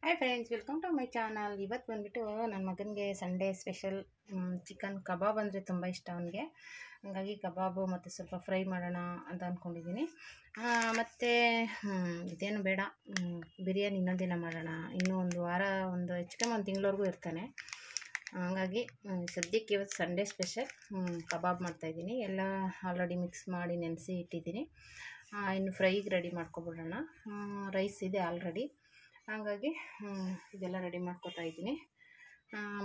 Hi friends, welcome to my channel. ಇವತ್ತು ಬಂದುಬಿಟ್ಟು ನನ್ನ ಮಗನಿಗೆ ಸಂಡೇ ಸ್ಪೆಷಲ್ ಚಿಕನ್ ಕಬಾಬ್ ಅಂದರೆ ತುಂಬ ಇಷ್ಟ ಅವನಿಗೆ. ಹಾಗಾಗಿ ಕಬಾಬು ಮತ್ತು ಸ್ವಲ್ಪ ಫ್ರೈ ಮಾಡೋಣ ಅಂತ ಅಂದ್ಕೊಂಡಿದ್ದೀನಿ. ಮತ್ತು ಇದೇನು ಬೇಡ, ಬಿರಿಯಾನಿ ಇನ್ನೊಂದಿನ ಮಾಡೋಣ. ಇನ್ನೂ ಒಂದು ವಾರ, ಹೆಚ್ಚು ಕಮ್ಮಿ ಒಂದು ತಿಂಗಳವರೆಗೂ ಇರ್ತಾನೆ. ಹಾಗಾಗಿ ಸದ್ಯಕ್ಕೆ ಇವತ್ತು ಸಂಡೇ ಸ್ಪೆಷಲ್ ಕಬಾಬ್ ಮಾಡ್ತಾಯಿದ್ದೀನಿ. ಎಲ್ಲ ಆಲ್ರೆಡಿ ಮಿಕ್ಸ್ ಮಾಡಿ ನೆನೆಸಿ ಇಟ್ಟಿದ್ದೀನಿ. ಇನ್ನು ಫ್ರೈಗೆ ರೆಡಿ ಮಾಡ್ಕೊಬಿಡೋಣ. ರೈಸ್ ಇದೆ ಆಲ್ರೆಡಿ, ಹಾಗಾಗಿ ಇದೆಲ್ಲ ರೆಡಿ ಮಾಡ್ಕೊತಾ ಇದ್ದೀನಿ.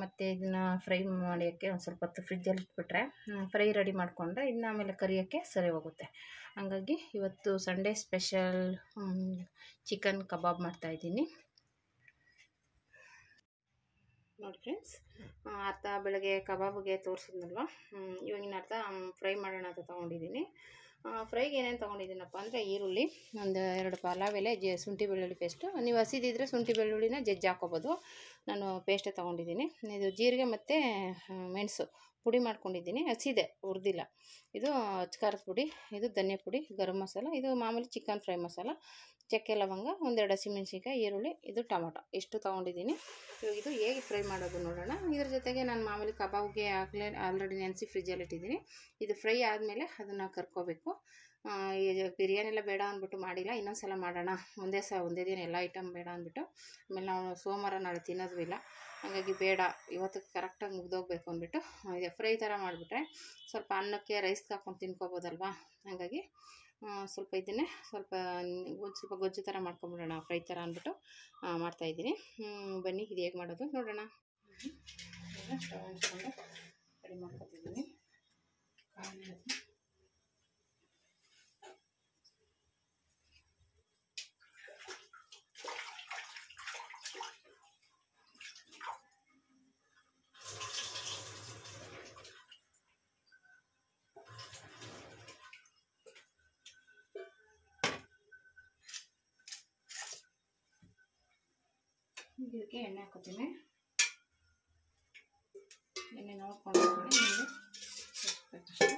ಮತ್ತು ಇದನ್ನು ಫ್ರೈ ಮಾಡೋಕ್ಕೆ ಒಂದು ಸ್ವಲ್ಪ ಹೊತ್ತು ಫ್ರಿಜ್ಜಲ್ಲಿ ಇಟ್ಬಿಟ್ರೆ ಫ್ರೈ ರೆಡಿ ಮಾಡಿಕೊಂಡ್ರೆ ಇನ್ನು ಆಮೇಲೆ ಕರಿಯೋಕ್ಕೆ ಸರಿ ಹೋಗುತ್ತೆ. ಹಾಗಾಗಿ ಇವತ್ತು ಸಂಡೇ ಸ್ಪೆಷಲ್ ಚಿಕನ್ ಕಬಾಬ್ ಮಾಡ್ತಾಯಿದ್ದೀನಿ. ನೋಡಿ ಫ್ರೆಂಡ್ಸ್, ಅರ್ಧ ಬೆಳಗ್ಗೆ ಕಬಾಬ್ಗೆ ತೋರಿಸಿದ್ನಲ್ವ, ಇವಾಗಿನ ಅರ್ಧ ಫ್ರೈ ಮಾಡೋಣ ಅಂತ ತೊಗೊಂಡಿದ್ದೀನಿ. ಫ್ರೈಗೆ ಏನೇನು ತೊಗೊಂಡಿದ್ದೀನಪ್ಪ ಅಂದರೆ ಈರುಳ್ಳಿ, ಒಂದು 2 ಪಲಾವ್ ಎಲೆ, ಶುಂಠಿ ಬೆಳ್ಳುಳ್ಳಿ ಪೇಸ್ಟು. ನೀವು ಹಸಿದಿದ್ರೆ ಶುಂಠಿ ಬೆಳ್ಳುಳ್ಳಿನ ಜಜ್ಜಿ ಹಾಕೋಬೋದು. ನಾನು ಪೇಸ್ಟೇ ತೊಗೊಂಡಿದ್ದೀನಿ. ಇದು ಜೀರಿಗೆ ಮತ್ತು ಮೆಣಸು ಪುಡಿ ಮಾಡ್ಕೊಂಡಿದ್ದೀನಿ, ಹಸಿದೆ, ಹುರಿದಿಲ್ಲ. ಇದು ಅಚ್ಕಾರದ ಪುಡಿ, ಇದು ಧನಿಯಾ ಪುಡಿ, ಗರಂ ಮಸಾಲ, ಇದು ಮಾಮೂಲಿ ಚಿಕನ್ ಫ್ರೈ ಮಸಾಲ, ಚಕ್ಕೆ ಲವಂಗ, 1-2 ಹಸಿಮೆಣ್ಸಿನ್ಕಾಯಿ, ಈರುಳ್ಳಿ, ಇದು ಟೊಮೊಟೊ, ಇಷ್ಟು ತೊಗೊಂಡಿದ್ದೀನಿ. ಇದು ಹೇಗೆ ಫ್ರೈ ಮಾಡೋದು ನೋಡೋಣ. ಇದ್ರ ಜೊತೆಗೆ ನಾನು ಮಾಮೂಲಿ ಕಬಾಬ್ಗೆ ಆಲ್ರೆಡಿ ನೆನೆಸಿ ಫ್ರಿಜ್ಜಲ್ಲಿ ಇಟ್ಟಿದ್ದೀನಿ. ಇದು ಫ್ರೈ ಆದಮೇಲೆ ಅದನ್ನು ಕರ್ಕೋಬೇಕು. ಬಿರಿಯಾನಿ ಎಲ್ಲ ಬೇಡ ಅಂದ್ಬಿಟ್ಟು ಮಾಡಿಲ್ಲ, ಇನ್ನೊಂದು ಸಲ ಮಾಡೋಣ, ಒಂದೇ ದಿನ ಎಲ್ಲ ಐಟಮ್ ಬೇಡ ಅಂದ್ಬಿಟ್ಟು. ಆಮೇಲೆ ನಾವು ಸೋಮವಾರ ನಾಳೆ ತಿನ್ನೋದು ಇಲ್ಲ, ಹಾಗಾಗಿ ಬೇಡ, ಇವತ್ತು ಕರೆಕ್ಟಾಗಿ ಮುಗ್ದೋಗ್ಬೇಕು ಅಂದ್ಬಿಟ್ಟು ಇದೆ ಫ್ರೈ ಥರ ಮಾಡಿಬಿಟ್ರೆ ಸ್ವಲ್ಪ ಅನ್ನಕ್ಕೆ ರೈಸ್ಗೆ ಹಾಕ್ಕೊಂಡು ತಿನ್ಕೋಬೋದಲ್ವಾ. ಹಾಗಾಗಿ ಸ್ವಲ್ಪ ಇದನ್ನೇ ಸ್ವಲ್ಪ ಗೊಜ್ಜು ಥರ ಮಾಡ್ಕೊಂಬಿಡೋಣ, ಫ್ರೈ ಥರ ಅಂದ್ಬಿಟ್ಟು ಮಾಡ್ತಾಯಿದ್ದೀನಿ. ಬನ್ನಿ ಇದು ಹೇಗೆ ಮಾಡೋದು ನೋಡೋಣ. ಸ್ಟವ್ ಹಚ್ಕೊಂಡು ರೆಡಿ ಮಾಡ್ಕೊತಿದ್ದೀನಿ. ಇದಕ್ಕೆ ಎಣ್ಣೆ ಹಾಕೋತೀನಿ. ಎಣ್ಣೆ ನೋಡ್ಕೊಂಡು ಹಾಕೊಳ್ಳಿ, ನಿಮಗೆ ಬೇಕಷ್ಟು.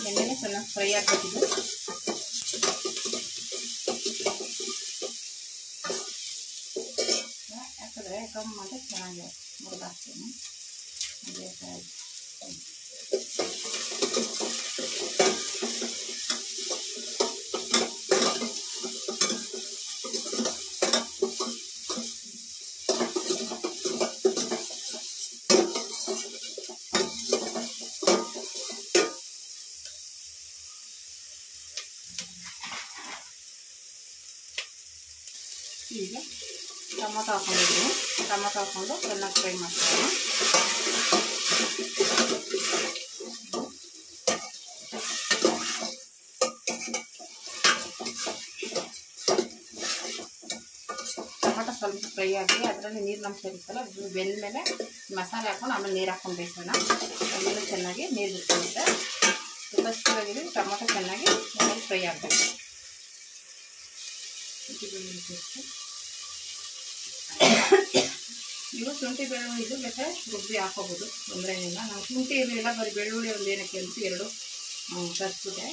ಎಣ್ಣೆನೇ ಚೆನ್ನಾಗಿ ಫ್ರೈ ಹಾಕೋತಿದ್ದು. ಯಾಕಂದರೆ ಕಮ್ಮಿ ಮಾಡಿ ಚೆನ್ನಾಗಿ ಮುರಿದಾಕ್ತೀನಿ. ಅದೇ ಈಗ ಟೊಮೊಟೊ ಹಾಕೊಂಡಿದ್ದೀನಿ. ಟೊಮೊಟೊ ಹಾಕ್ಕೊಂಡು ಚೆನ್ನಾಗಿ ಫ್ರೈ ಮಾಡ್ಕೊಳ್ಳೋಣ. ಟೊಮೊಟೊ ಸ್ವಲ್ಪ ಫ್ರೈ ಆಗಿ ಅದರಲ್ಲಿ ನೀರಿನಂಶ ಇರುತ್ತಲ್ಲ, ಅದು ಬೆಂದಮೇಲೆ ಮಸಾಲೆ ಹಾಕ್ಕೊಂಡು ಆಮೇಲೆ ನೀರು ಹಾಕ್ಕೊಂಡು ಬೇಯಿಸೋಣ. ಅದನ್ನು ಚೆನ್ನಾಗಿ ನೀರು ಬಿಟ್ಕೊಳ್ಳುತ್ತೆ. ಫಸ್ಟಿಗೆ ಟೊಮೊಟೊ ಚೆನ್ನಾಗಿ ಫ್ರೈ ಆಗಬೇಕು. ನೀವು ಶುಂಠಿ ಬೆಳ್ಳುಳ್ಳಿ ಇದು ಬೇಕಾದ್ರೆ ರುಬ್ಬಿ ಹಾಕೋಬೋದು, ತೊಂದರೆ ಏನಿಲ್ಲ. ನಾವು ಶುಂಠಿ ಇರಲಿಲ್ಲ, ಬರೀ ಬೆಳ್ಳುಳ್ಳಿ ಒಂದು ಏನಕ್ಕೆ ಅಂತ 2 ತರಿಸ್ಬಿಟ್ಟೆ.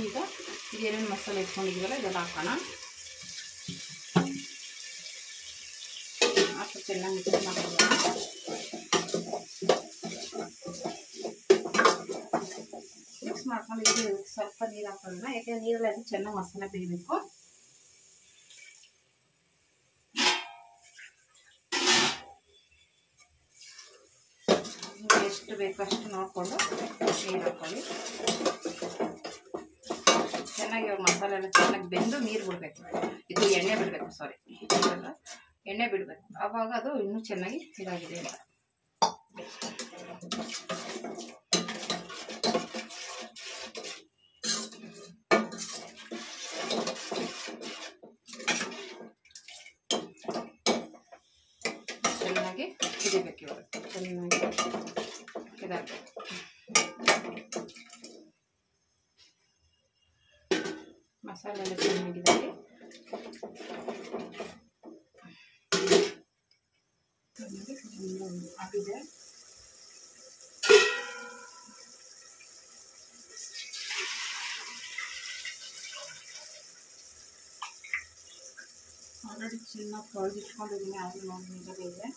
ಈಗ ಏನೇನು ಮಸಾಲೆ ಇಟ್ಕೊಂಡಿದ್ದೀವಲ್ಲ ಇದೆಲ್ಲ ಹಾಕೋಣ. ಹಾಕಿ ಚೆನ್ನಾಗಿ ಮಿಕ್ಸ್ ಮಾಡ್ಕೊಳ್ಳೋಣ. ಮಿಕ್ಸ್ ಮಾಡ್ಕೊಂಡು ಇದು ಸ್ವಲ್ಪ ನೀರು ಹಾಕೊಳ್ಳೋಣ, ಯಾಕೆಂದರೆ ನೀರಲ್ಲಿ ಅದು ಚೆನ್ನಾಗಿ ಮಸಾಲೆ ಬೇಯಬೇಕು. ಎಷ್ಟು ಬೇಕಷ್ಟು ನೋಡಿಕೊಂಡು ನೀರು ಹಾಕೊಳ್ಳಿ. ಚೆನ್ನಾಗಿ ಇವಾಗ ಮಸಾಲೆ ಎಲ್ಲ ಚೆನ್ನಾಗಿ ಬೆಂದು ನೀರು ಬಿಡಬೇಕು, ಇದು ಎಣ್ಣೆ ಬಿಡಬೇಕು, ಸಾರಿ ಎಣ್ಣೆ ಬಿಡಬೇಕು. ಆವಾಗ ಅದು ಇನ್ನೂ ಚೆನ್ನಾಗಿ ಇದಾಗಿದೆ ಅಂತ. ಚೆನ್ನಾಗಿ ಕುದಿಬೇಕು, ಇವಾಗ ಚೆನ್ನಾಗಿ ಇದಾಗಬೇಕು. ಮಸಾಲೆ ಎಲ್ಲ ಚೆನ್ನಾಗಿದೆ. ಆಗಿದೆ. ಆಲ್ರೆಡಿ ಚೆನ್ನಾಗಿ ತೊಳೆದಿಟ್ಕೊಂಡಿದ್ದೀನಿ, ಅದು ನೋಡಿ ಇದೆ.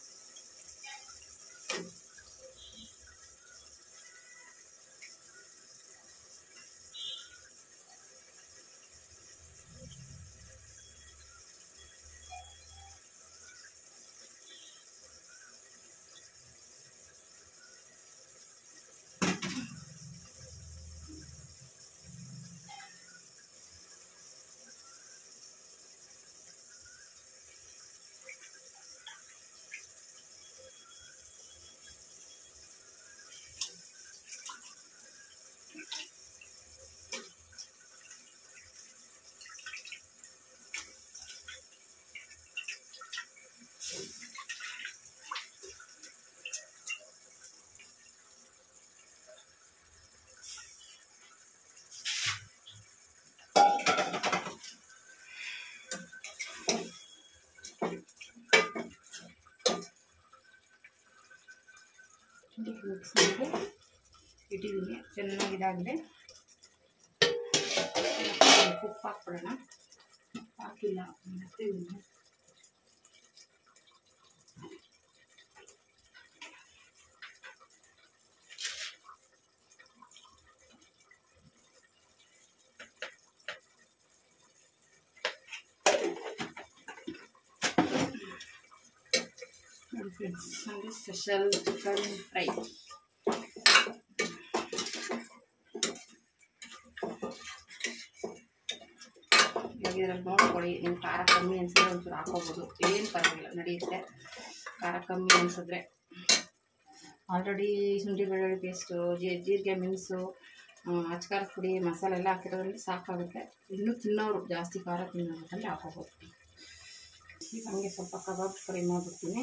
ಮಿಕ್ಸ್ ಮಾಡಿ ಇಟ್ಟಿದ್ದೀನಿ, ಚೆನ್ನಾಗಿದಾಗಿದೆ. ಉಪ್ಪು ಹಾಕ್ಬಿಡೋಣ, ಹಾಕಿಲ್ಲ ಮತ್ತೆ ಸಂಡೇ ಸ್ಪೆಷಲ್ ಚಿಕನ್ ಫ್ರೈ. ಇದ್ರಲ್ಲಿ ನೋಡ್ಕೊಳ್ಳಿ, ನಿಮ್ಮ ಖಾರ ಕಮ್ಮಿ ಅನಿಸಿದ್ರೆ ಒಂಚೂರು ಹಾಕೋಬೋದು, ಏನು ಪರವಾಗಿಲ್ಲ, ನಡೆಯುತ್ತೆ. ಖಾರ ಕಮ್ಮಿ ಅನಿಸಿದ್ರೆ ಆಲ್ರೆಡಿ ಶುಂಠಿ ಬೆಳ್ಳುಳ್ಳಿ ಪೇಸ್ಟು, ಜೀರಿಗೆ ಮೆಣಸು, ಅಚ್ಕಾರದ ಪುಡಿ, ಮಸಾಲೆ ಎಲ್ಲ ಹಾಕಿರೋದ್ರಲ್ಲಿ ಸಾಕಾಗುತ್ತೆ. ಇನ್ನೂ ತಿನ್ನೋರು ಜಾಸ್ತಿ ಖಾರ ತಿನ್ನೋದ್ರಲ್ಲಿ ಹಾಕೋಬೋದು. ಈಗ ಹಂಗೆ ಸ್ವಲ್ಪ ಕಬಾಬ್ ಫ್ರೈ ಮಾಡಿಬಿಡ್ತೀನಿ.